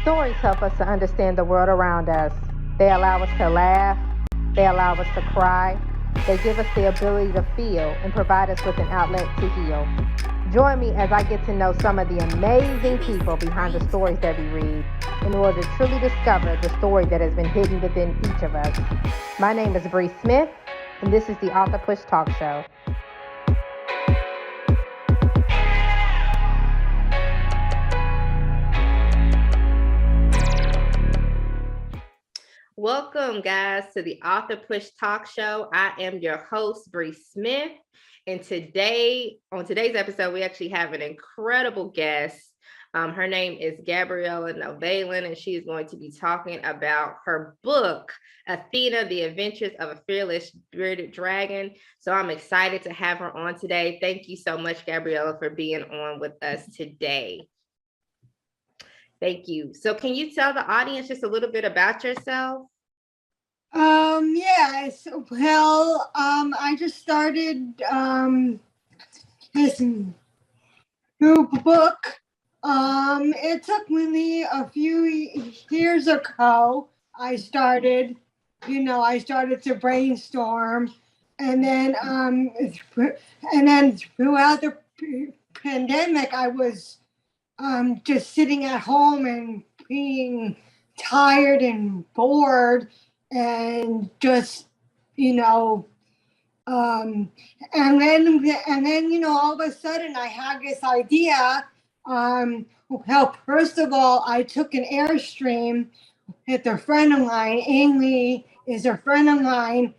Stories help us to understand the world around us. They allow us to laugh, they allow us to cry, they give us the ability to feel and provide us with an outlet to heal. Join me as I get to know some of the amazing people behind the stories that we read in order to truly discover the story that has been hidden within each of us. My name is Bre Smith, and this is the Author Push Talk Show. Welcome, guys, to the Author Push Talk Show. I am your host, Bre Smith, and on today's episode, we actually have an incredible guest. Her name is Gabriela Nalven, and she is going to be talking about her book, Athena, The Adventures of a Fearless Bearded Dragon. So I'm excited to have her on today. Thank you so much, Gabriela, for being on with us today. Thank you. So can you tell the audience just a little bit about yourself? Yes. Well, I just started this new book. It took me a few years ago. I started to brainstorm, and then throughout the pandemic, I was just sitting at home and being tired and bored, and just and then all of a sudden I had this idea. Well, first of all, I took an Airstream with a friend of mine. Amy is a friend of mine.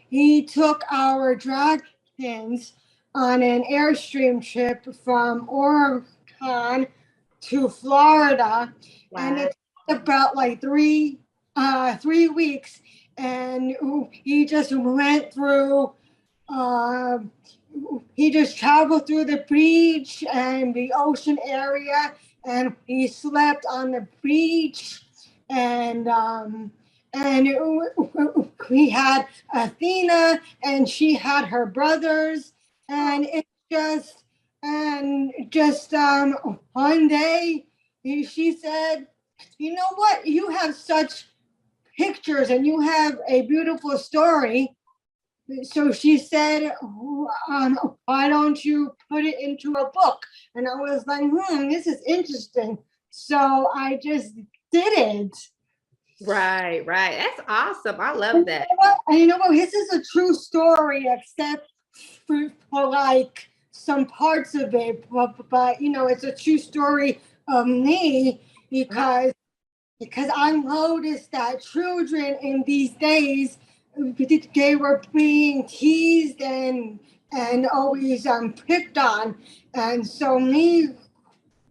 He took our dragons on an Airstream trip from Oregon to Florida. Wow. And it took about like 3 weeks, and he just went through. He just traveled through the beach and the ocean area, and he slept on the beach, and we had Athena, and she had her brothers, and one day she said, "You know what? You have such pictures and you have a beautiful story." So she said, "Why don't you put it into a book?" And I was like, this is interesting. So I just did it. Right. That's awesome. I love that. And you know what? This is a true story, except for like some parts of it. But it's a true story of me, because I noticed that children in these days, they were being teased and always picked on. And so me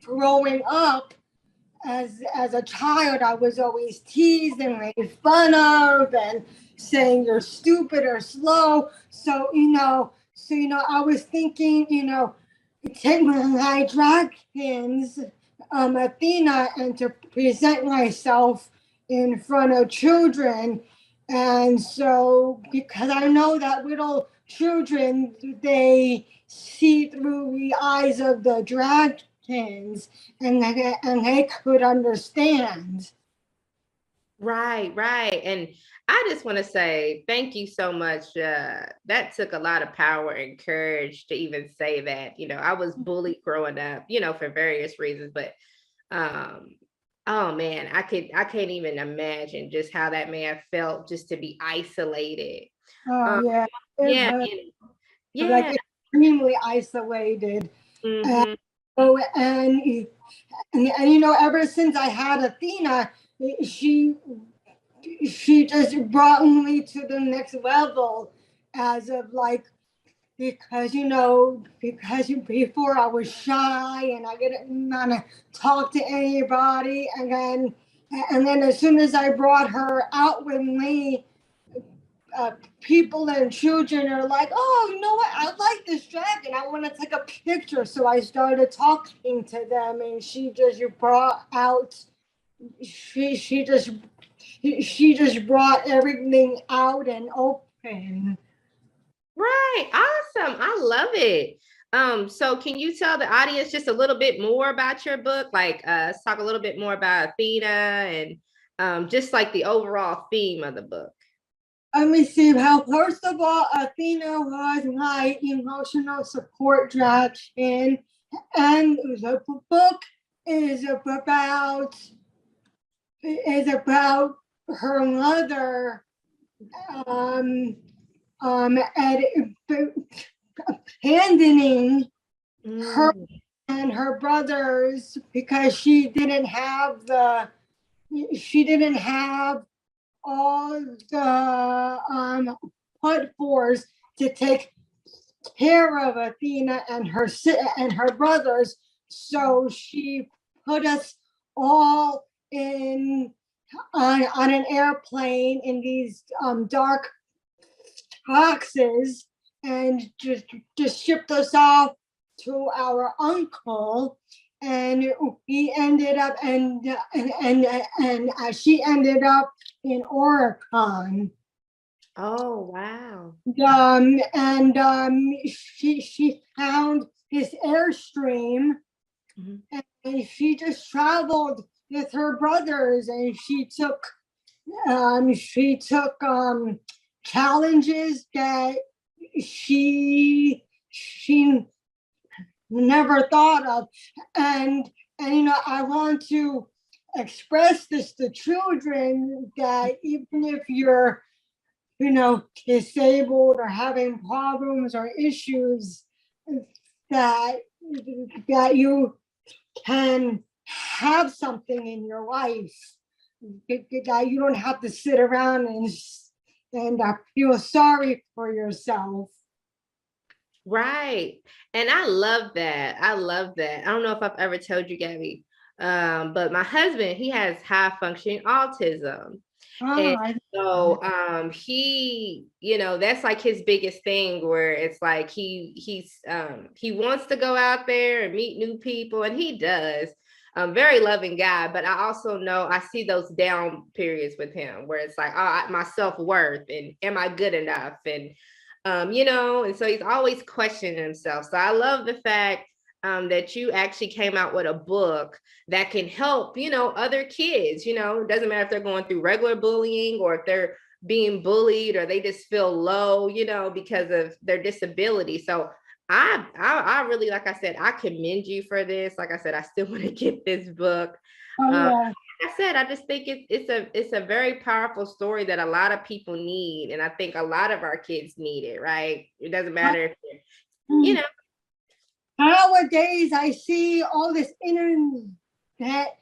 growing up as a child, I was always teased and made fun of and saying you're stupid or slow. So I was thinking, take my dragons, Athena, and to present myself in front of children. And so, because I know that little children, they see through the eyes of the dragons, and they could understand. Right. And I just want to say thank you so much. That took a lot of power and courage to even say that. I was bullied growing up, for various reasons, but oh man, I can't even imagine just how that man felt, just to be isolated. Yeah. Like extremely isolated. Mm-hmm. And ever since I had Athena, she just brought me to the next level, as of like, because before I was shy and I didn't want to talk to anybody, and then as soon as I brought her out with me, people and children are like, "Oh, you know what? I like this dragon. I want to take a picture." So I started talking to them, and she just brought out. She just brought everything out and open. Right. Awesome. I love it. So can you tell the audience just a little bit more about your book? Like, let's talk a little bit more about Athena and just like the overall theme of the book. Let me see. How first of all, Athena was my emotional support dragon, and the book is about her mother, abandoning her and her brothers because she didn't have all the put force to take care of Athena and her brothers. So she put us all on an airplane in these dark boxes and just shipped us off to our uncle, and we ended up and she ended up in Oregon. Oh, wow. She found this Airstream, and she just traveled with her brothers, and she took challenges that she never thought of, and I want to express this to children that even if you're disabled or having problems or issues, that you can have something in your life, that you don't have to sit around and feel sorry for yourself. Right. And I love that. I love that. I don't know if I've ever told you, Gabby, but my husband, he has high functioning autism. And so he, that's like his biggest thing, where it's like he wants to go out there and meet new people, and he does. Very loving guy, but I also know I see those down periods with him where it's like, oh, my self-worth and am I good enough? And and so he's always questioning himself. So I love the fact that you actually came out with a book that can help, other kids. It doesn't matter if they're going through regular bullying or if they're being bullied or they just feel low, because of their disability. So I really, like I said, I commend you for this. Like I said, I still want to get this book. Like I said, I just think it's a very powerful story that a lot of people need, and I think a lot of our kids need it. Right? It doesn't matter if they're, Nowadays, I see all this internet.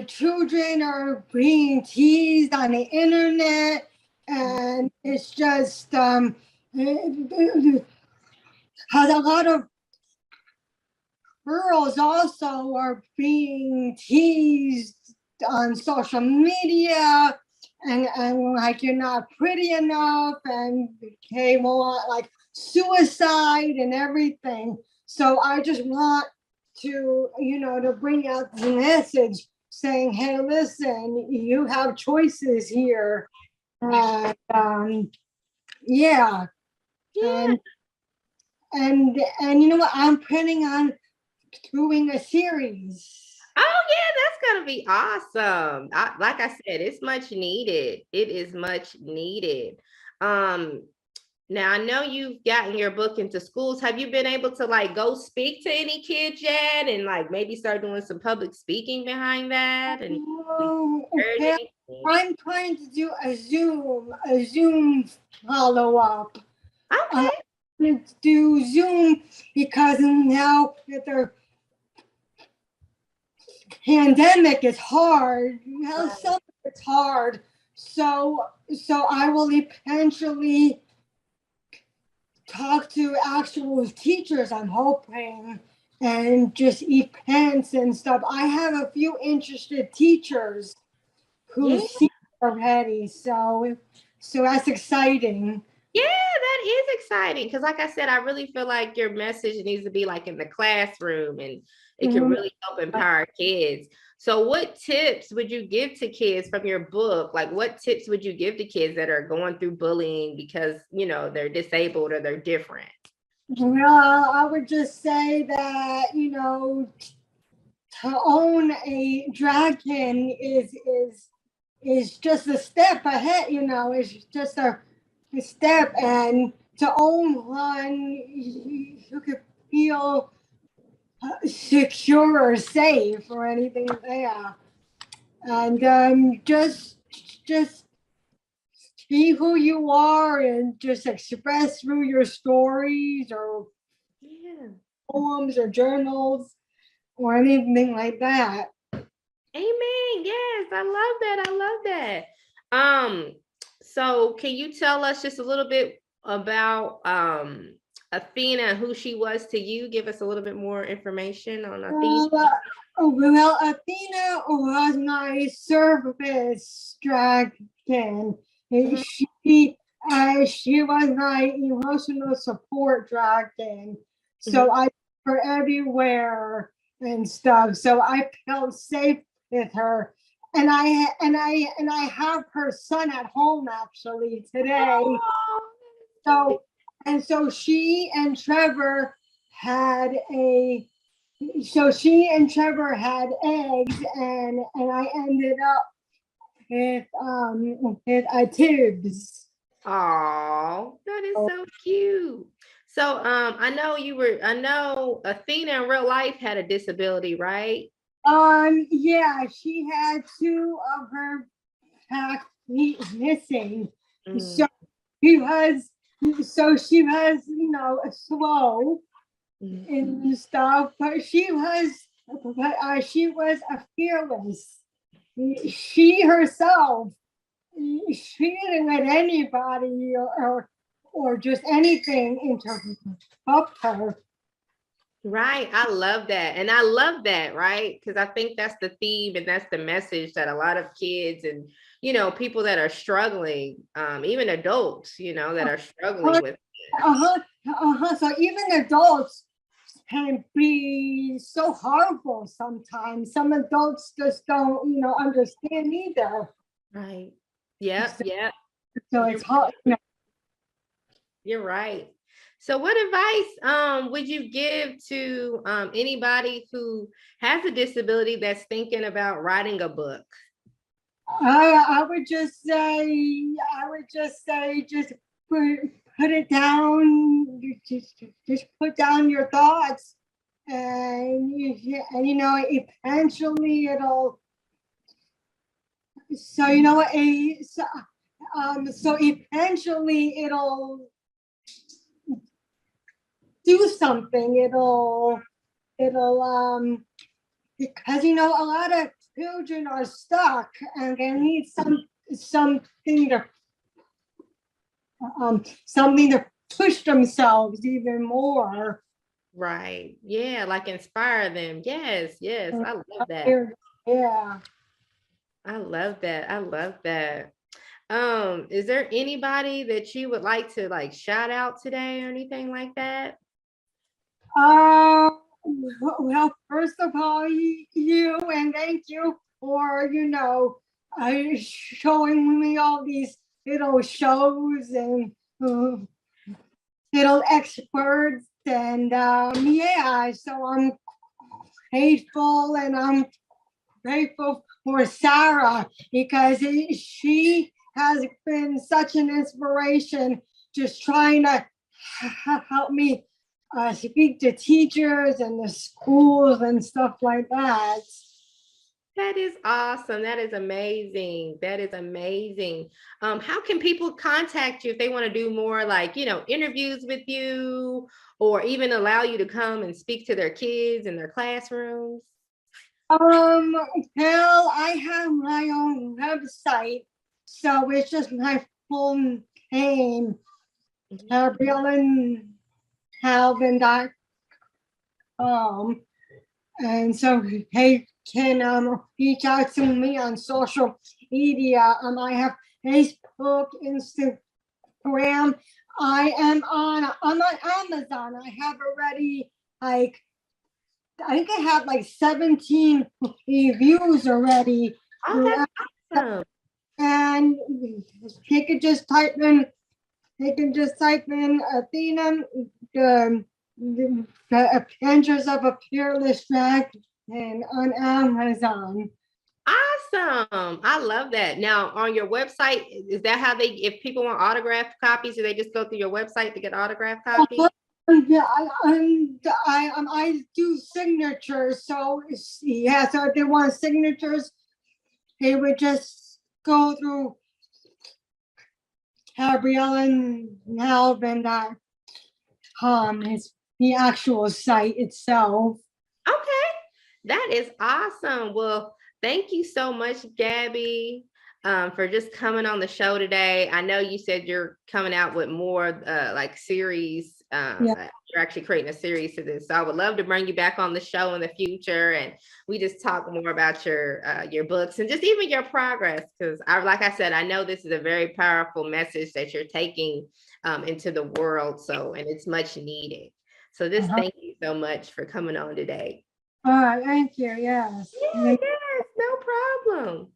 Children are being teased on the internet, and it's just has a lot of girls also are being teased on social media, and like you're not pretty enough, and they want like suicide and everything. So I just want to to bring out the message saying, hey, listen, you have choices here. And yeah. And you know what, I'm planning on doing a series. Oh yeah, that's gonna be awesome. Like I said, it's much needed. It is much needed. Now I know you've gotten your book into schools. Have you been able to like go speak to any kids yet, and like maybe start doing some public speaking behind that? And okay. I'm trying to do a Zoom follow-up. Okay. Do Zoom because now that the pandemic is hard. Some it's hard. So I will eventually talk to actual teachers, I'm hoping, and just events and stuff. I have a few interested teachers who see already, so that's exciting. Yeah, that is exciting because, like I said, I really feel like your message needs to be like in the classroom, and it can really help empower kids. So, what tips would you give to kids from your book? Like, what tips would you give to kids that are going through bullying because they're disabled or they're different? Well, I would just say that, to own a dragon is just a step ahead, it's just a step, and to own one, you could feel secure or safe or anything there. And just be who you are and just express through your stories or Yeah. poems or journals or anything like that. Amen. Yes, I love that. I love that. So can you tell us just a little bit about Athena, who she was to you? Give us a little bit more information on Athena. Well, Athena was my service dragon. Mhm, She was my emotional support dragon. So mhm. I took her everywhere and stuff. So I felt safe with her. And I have her son at home actually today. Oh, So so she and Trevor had a she and Trevor had eggs, and I ended up with a tubes. oh, that is so cute. So I know Athena in real life had a disability, right? Yeah, she had two of her back feet missing. Mm, So she was she was, slow mm. and stuff, but she was a fearless. She herself, she didn't let anybody or just anything interrupt her. Right. I love that. And I love that, right? Because I think that's the theme and that's the message that a lot of kids and, people that are struggling, even adults, that are struggling Uh-huh, with. uh-huh, uh-huh. So even adults can be so harmful sometimes. Some adults just don't, understand either. Right. Yep. So, Yep. so You're it's hard. you're right. So what advice would you give to anybody who has a disability that's thinking about writing a book? I would just say, just put, put it down. Just put down your thoughts, and eventually it'll. So you know what? So eventually it'll do something. It'll because a lot of children are stuck and they need something to something to push themselves even more. Right. Yeah, like inspire them. Yes, yes. I love that. Yeah. I love that. I love that. Is there anybody that you would like to like shout out today or anything like that? Uh, well, first of all, you and thank you for showing me all these little shows and little experts, and yeah, so I'm grateful, and I'm grateful for Sarah because she has been such an inspiration, just trying to help me speak to teachers and the schools and stuff like that. That is awesome. That is amazing. That is amazing. How can people contact you if they want to do more like, interviews with you or even allow you to come and speak to their kids in their classrooms? Um, well, I have my own website, so it's just my full name, Mhm. Gabriela Nalven.com. And so they can reach out to me on social media. I have Facebook, Instagram. I'm on Amazon. I have already like I think I have like 17 reviews already. Oh, that's awesome. And you could just type in they can just type in Athena, the Adventures of a Fearless Dragon on Amazon. Awesome. I love that. Now, on your website, is that how if people want autographed copies, do they just go through your website to get autographed copies? Yeah, I do signatures. So yeah, so if they want signatures, they would just go through Gabriela Nalven.com. It's the actual site itself. Okay, that is awesome. Well, thank you so much, Gabby, for just coming on the show today. I know you said you're coming out with more like series. Yeah. You're actually creating a series to this. So I would love to bring you back on the show in the future, and we just talk more about your books and just even your progress. Because like I said, I know this is a very powerful message that you're taking into the world. So, and it's much needed. So just thank you so much for coming on today. All right, thank you. Yes. Yes, no problem.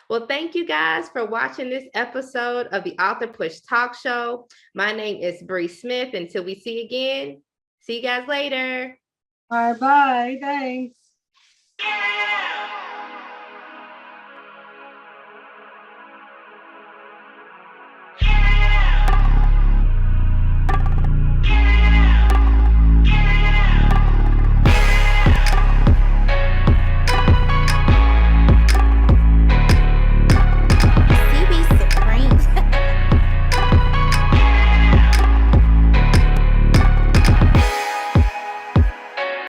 Well, thank you guys for watching this episode of the Author Push Talk Show. My name is Bre Smith. Until we see again, see you guys later. Bye bye. Thanks. Yeah.